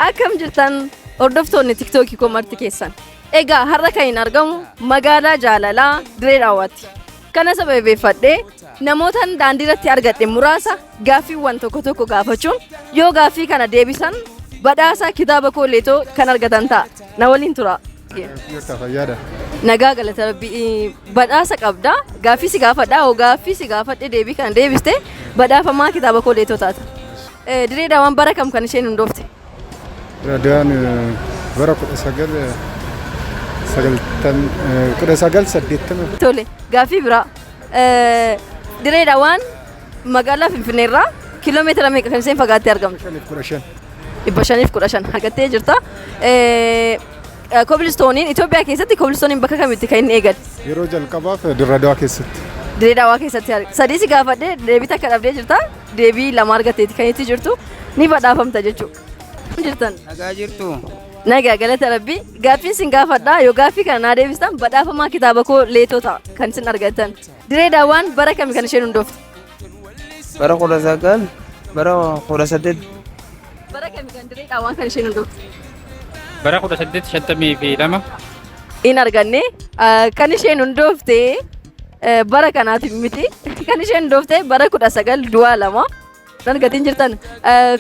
akkam jirtan hordoftoonni TikTokii koo marti keessan. Egaa har'a kan hin argamu magaalaa Jaalalaa Diree Dawaatti. Kana sababeeffadhee namootaan daandii irratti argadhe muraasa gaaffiiwwan tokko gaafachuun yoo gaaffii kana deebisan badhaasa kitaaba koo leetoo kan argatan ta'a. Na waliin tura. Nagaa galata rabbii badhaasa qabda. Gaaffii si gaafadha. Oo gaaffii si gaafadhe deebii kan deebiste badhaafamaa kitaaba koo leetoo taata. Diree Dawaan bara kam kan isheen hundoofte? Radiyaan bara 1980. Tole gaaffii biraa. Diree Dawaan magaalaa Finfinnee irraa kiiloomeetira meeqa kan isheen fagaattee argamtu? 515 argattee jirta. Kobilistooniin Itoophiyaa keessatti kobilistooniin bakka kamitti kan inni eegale? Yeroo jalqabaaf Diree Dawaa keessatti. Diree Dawaa keessatti sadii si gaafadhee deebii takka dhabdee jirta. Deebii lama argatteeti kan itti jirtu ni badhaafamta jechuudha. Jirtan. Nagaa jirtu. Nagaa galata rabbii. Gaaffiin sin gaafadhaa yoo gaaffii kana naa deebistan badhaafamaa kitaaba koo leetoo ta'a kan isin argattan. Diree Dawaan bara kami kan isheen hundoofte? Bara 19 bara 18. Bara kami kan Diree Dawaan kan isheen hundoofte? Bara 1852. In arganne kan isheen hundoofte bara kanaati miti. Kan isheen hundoofte bara 1902. Dan gatiin jirtan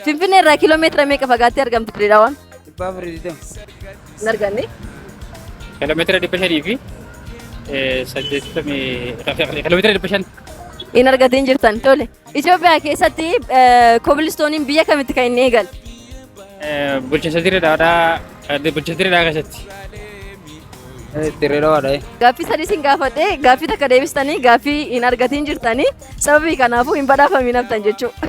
Finfinnee irraa kiiloomeetira meeqa fagaattee argamtu Diree Dawaan? In arganne? Kiiloomeetira 500 fi 80 kiiloomeetira 500. In argatiin jirtan tole. Itoophiyaa keessatti kobilistooniin biyya kamitti kan inni eegale? Bulchiinsa Diree Dawaa keessatti. Diree Dawaadha. Gaaffii sadii sin gaafadhe gaaffii takka deebistanii gaaffii hin argatiin jirtanii sababii kanaafuu hin badhaafamiin haftan jechuudha.